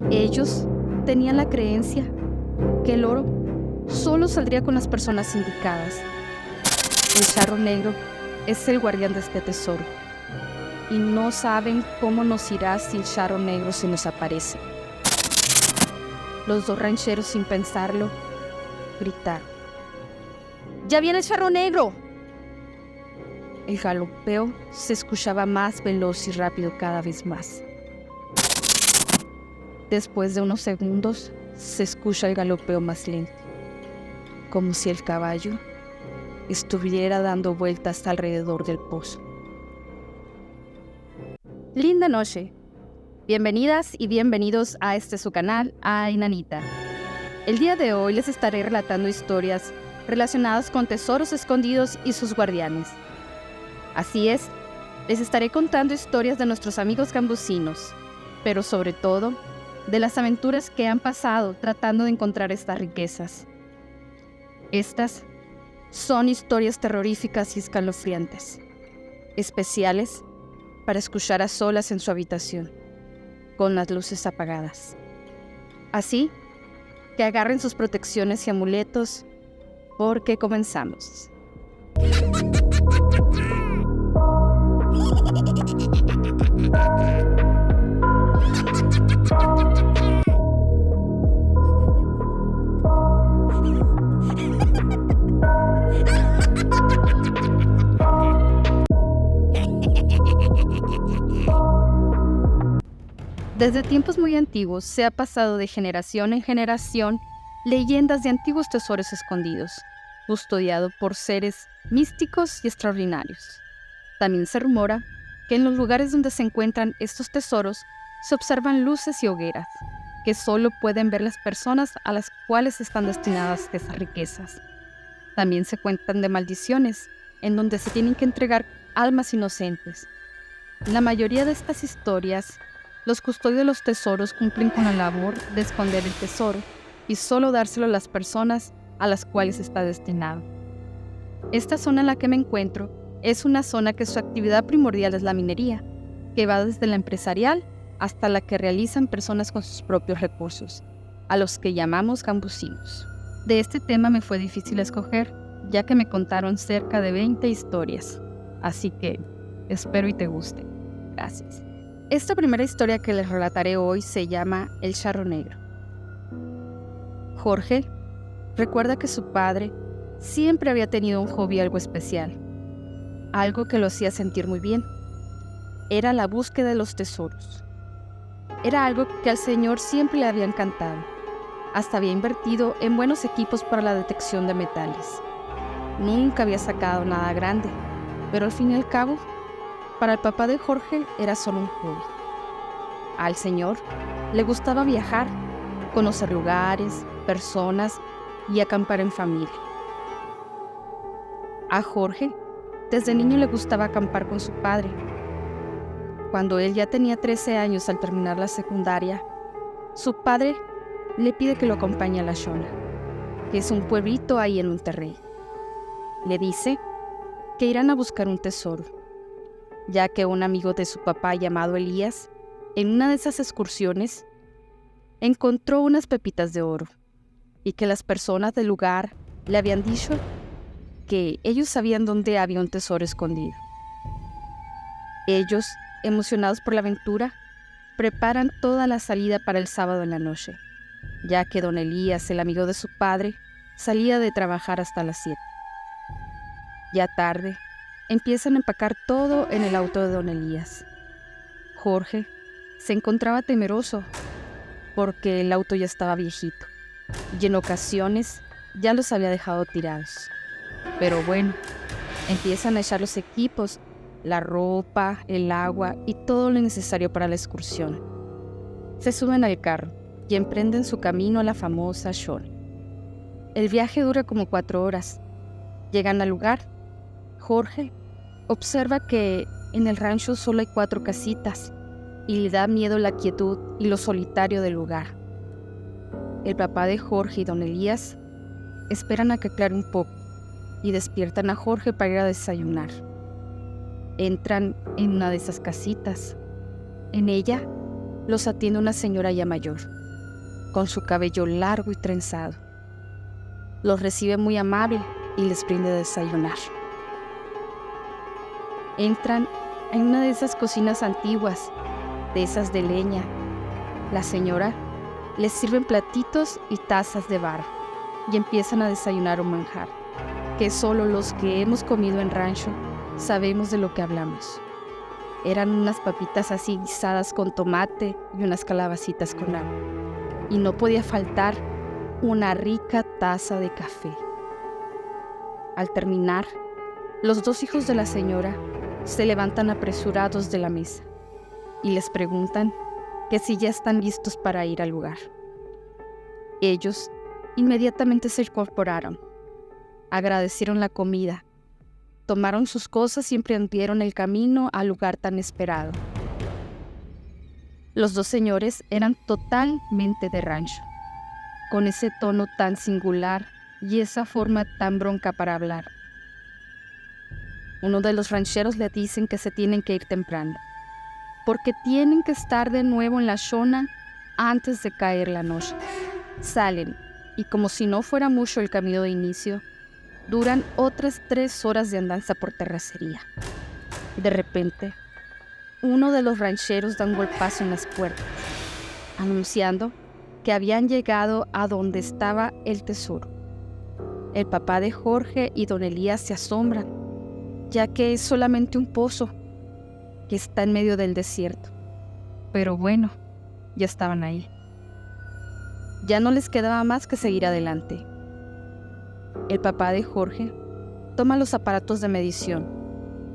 Ellos tenían la creencia que el oro solo saldría con las personas indicadas. El charro negro es el guardián de este tesoro y no saben cómo nos irá si el charro negro se nos aparece. Los dos rancheros, sin pensarlo, gritaron: ¡Ya viene el charro negro! El galopeo se escuchaba más veloz y rápido cada vez más. Después de unos segundos, se escucha el galopeo más lento, como si el caballo estuviera dando vueltas alrededor del pozo. Linda noche. Bienvenidas y bienvenidos a su canal, a Nanita. El día de hoy les estaré relatando historias relacionadas con tesoros escondidos y sus guardianes. Así es, les estaré contando historias de nuestros amigos gambusinos, pero sobre todo, de las aventuras que han pasado tratando de encontrar estas riquezas. Estas son historias terroríficas y escalofriantes, especiales para escuchar a solas en su habitación, con las luces apagadas. Así que agarren sus protecciones y amuletos, porque comenzamos. Desde tiempos muy antiguos se ha pasado de generación en generación leyendas de antiguos tesoros escondidos, custodiados por seres místicos y extraordinarios. También se rumora que en los lugares donde se encuentran estos tesoros se observan luces y hogueras, que solo pueden ver las personas a las cuales están destinadas esas riquezas. También se cuentan de maldiciones, en donde se tienen que entregar almas inocentes. En la mayoría de estas historias, los custodios de los tesoros cumplen con la labor de esconder el tesoro y solo dárselo a las personas a las cuales está destinado. Esta zona en la que me encuentro es una zona que su actividad primordial es la minería, que va desde la empresarial hasta la que realizan personas con sus propios recursos, a los que llamamos gambusinos. De este tema me fue difícil escoger, ya que me contaron cerca de 20 historias, así que espero y te guste. Gracias. Esta primera historia que les relataré hoy se llama El charro negro. Jorge recuerda que su padre siempre había tenido un hobby algo especial, algo que lo hacía sentir muy bien. Era la búsqueda de los tesoros. Era algo que al señor siempre le había encantado. Hasta había invertido en buenos equipos para la detección de metales. Nunca había sacado nada grande, pero al fin y al cabo, para el papá de Jorge era solo un hobby. Al señor le gustaba viajar, conocer lugares, personas y acampar en familia. A Jorge, desde niño le gustaba acampar con su padre. Cuando él ya tenía 13 años al terminar la secundaria, su padre le pide que lo acompañe a La Shona, que es un pueblito ahí en Monterrey. Le dice que irán a buscar un tesoro, ya que un amigo de su papá llamado Elías, en una de esas excursiones, encontró unas pepitas de oro y que las personas del lugar le habían dicho que ellos sabían dónde había un tesoro escondido. Ellos, emocionados por la aventura, preparan toda la salida para el sábado en la noche, ya que don Elías, el amigo de su padre, salía de trabajar hasta las 7. Ya tarde, empiezan a empacar todo en el auto de don Elías. Jorge se encontraba temeroso porque el auto ya estaba viejito y en ocasiones ya los había dejado tirados. Pero bueno, empiezan a echar los equipos, la ropa, el agua y todo lo necesario para la excursión. Se suben al carro y emprenden su camino a la famosa Shona. El viaje dura como 4 horas. Llegan al lugar. Jorge observa que en el rancho solo hay 4 casitas y le da miedo la quietud y lo solitario del lugar. El papá de Jorge y don Elías esperan a que aclare un poco y despiertan a Jorge para ir a desayunar. Entran en una de esas casitas. En ella los atiende una señora ya mayor, con su cabello largo y trenzado. Los recibe muy amable y les brinda a desayunar. Entran en una de esas cocinas antiguas, de esas de leña. La señora les sirve platitos y tazas de barro y empiezan a desayunar un manjar, que solo los que hemos comido en rancho sabemos de lo que hablamos. Eran unas papitas así guisadas con tomate y unas calabacitas con agua. Y no podía faltar una rica taza de café. Al terminar, los dos hijos de la señora se levantan apresurados de la mesa y les preguntan que si ya están listos para ir al lugar. Ellos inmediatamente se incorporaron, agradecieron la comida, tomaron sus cosas y emprendieron el camino al lugar tan esperado. Los dos señores eran totalmente de rancho, con ese tono tan singular y esa forma tan bronca para hablar. Uno de los rancheros le dicen que se tienen que ir temprano, porque tienen que estar de nuevo en la zona antes de caer la noche. Salen, y como si no fuera mucho el camino de inicio, duran otras 3 horas de andanza por terracería. De repente, uno de los rancheros da un golpazo en las puertas, anunciando que habían llegado a donde estaba el tesoro. El papá de Jorge y don Elías se asombran, ya que es solamente un pozo que está en medio del desierto. Pero bueno, ya estaban ahí. Ya no les quedaba más que seguir adelante. El papá de Jorge toma los aparatos de medición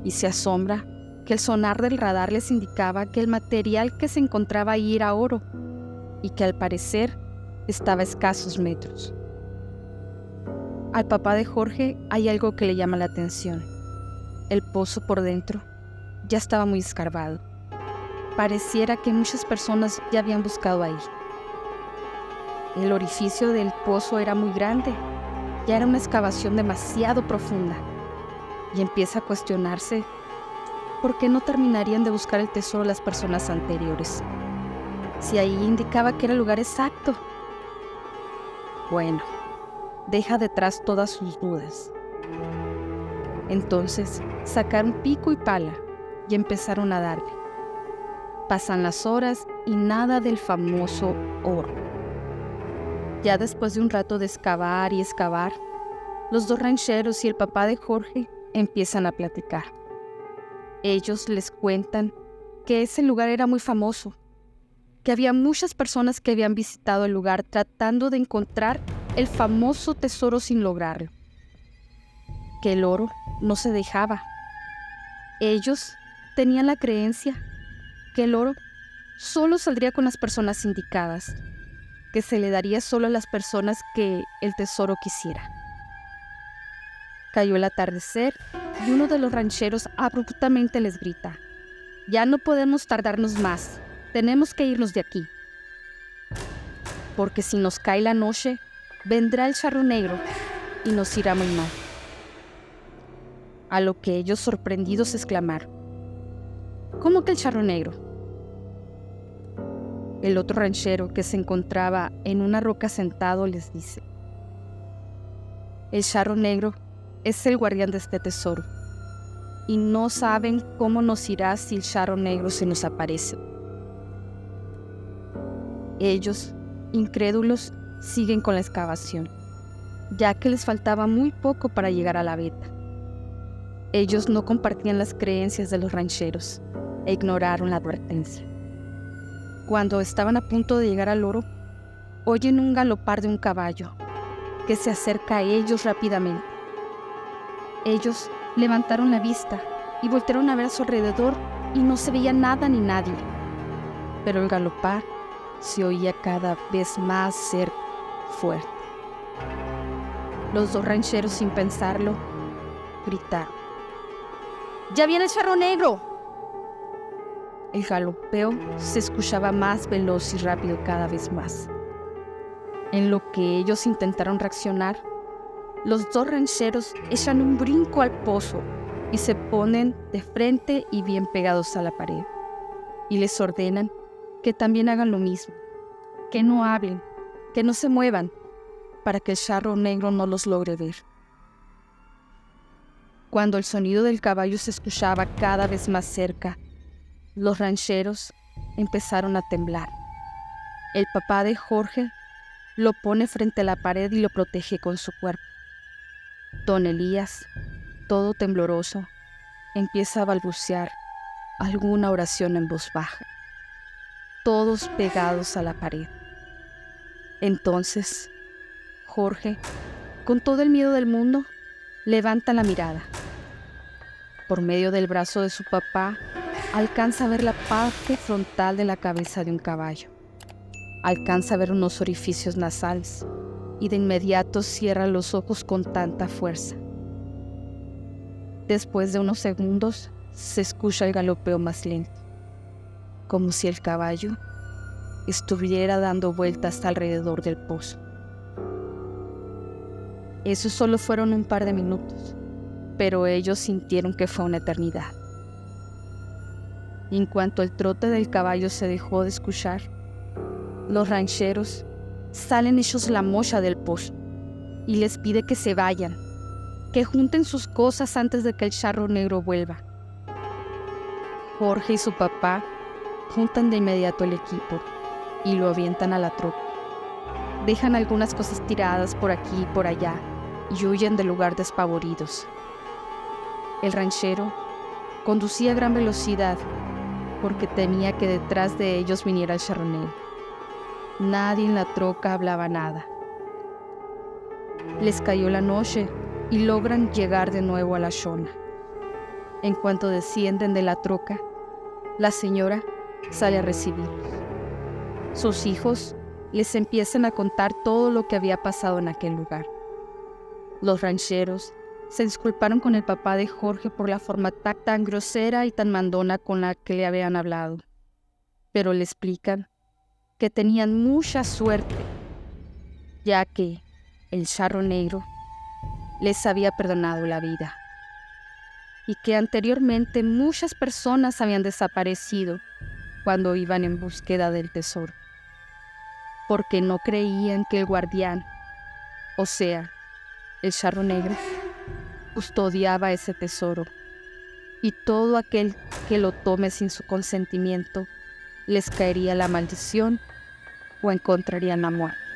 y se asombra que el sonar del radar les indicaba que el material que se encontraba ahí era oro y que al parecer estaba a escasos metros. Al papá de Jorge hay algo que le llama la atención. El pozo por dentro ya estaba muy escarbado. Pareciera que muchas personas ya habían buscado ahí. El orificio del pozo era muy grande. Ya era una excavación demasiado profunda. Y empieza a cuestionarse por qué no terminarían de buscar el tesoro las personas anteriores, si ahí indicaba que era el lugar exacto. Bueno, deja detrás todas sus dudas. Entonces sacaron pico y pala y empezaron a darle. Pasan las horas y nada del famoso oro. Ya después de un rato de excavar y excavar, los dos rancheros y el papá de Jorge empiezan a platicar. Ellos les cuentan que ese lugar era muy famoso, que había muchas personas que habían visitado el lugar tratando de encontrar el famoso tesoro sin lograrlo, que el oro no se dejaba. Ellos tenían la creencia que el oro solo saldría con las personas indicadas, que se le daría solo a las personas que el tesoro quisiera. Cayó el atardecer y uno de los rancheros abruptamente les grita: «Ya no podemos tardarnos más, tenemos que irnos de aquí, porque si nos cae la noche, vendrá el charro negro y nos irá muy mal». A lo que ellos sorprendidos exclamaron: «¿Cómo que el charro negro?». El otro ranchero, que se encontraba en una roca sentado, les dice: «El charro negro es el guardián de este tesoro, y no saben cómo nos irá si el charro negro se nos aparece». Ellos, incrédulos, siguen con la excavación, ya que les faltaba muy poco para llegar a la veta. Ellos no compartían las creencias de los rancheros e ignoraron la advertencia. Cuando estaban a punto de llegar al oro, oyen un galopar de un caballo que se acerca a ellos rápidamente. Ellos levantaron la vista y voltearon a ver a su alrededor y no se veía nada ni nadie. Pero el galopar se oía cada vez más cerca, fuerte. Los dos rancheros, sin pensarlo, gritaron: «¡Ya viene el charro negro!». El galopeo se escuchaba más veloz y rápido cada vez más. En lo que ellos intentaron reaccionar, los dos rancheros echan un brinco al pozo y se ponen de frente y bien pegados a la pared, y les ordenan que también hagan lo mismo, que no hablen, que no se muevan, para que el charro negro no los logre ver. Cuando el sonido del caballo se escuchaba cada vez más cerca, los rancheros empezaron a temblar. El papá de Jorge lo pone frente a la pared y lo protege con su cuerpo. Don Elías, todo tembloroso, empieza a balbucear alguna oración en voz baja, todos pegados a la pared. Entonces, Jorge, con todo el miedo del mundo, levanta la mirada. Por medio del brazo de su papá, alcanza a ver la parte frontal de la cabeza de un caballo. Alcanza a ver unos orificios nasales y de inmediato cierra los ojos con tanta fuerza. Después de unos segundos, se escucha el galopeo más lento, como si el caballo estuviera dando vueltas alrededor del pozo. Esos solo fueron un par de minutos, pero ellos sintieron que fue una eternidad. En cuanto el trote del caballo se dejó de escuchar, los rancheros salen hechos la mocha del pozo y les pide que se vayan, que junten sus cosas antes de que el charro negro vuelva. Jorge y su papá juntan de inmediato el equipo y lo avientan a la troca. Dejan algunas cosas tiradas por aquí y por allá y huyen del lugar despavoridos. El ranchero conducía a gran velocidad porque temía que detrás de ellos viniera el charro negro. Nadie en la troca hablaba nada. Les cayó la noche y logran llegar de nuevo a la chona. En cuanto descienden de la troca, la señora sale a recibirlos. Sus hijos les empiezan a contar todo lo que había pasado en aquel lugar. Los rancheros se disculparon con el papá de Jorge por la forma tan grosera y tan mandona con la que le habían hablado, pero le explican que tenían mucha suerte, ya que el charro negro les había perdonado la vida y que anteriormente muchas personas habían desaparecido cuando iban en búsqueda del tesoro, porque no creían que el guardián, o sea, el charro negro, custodiaba ese tesoro, y todo aquel que lo tome sin su consentimiento les caería la maldición o encontrarían la muerte.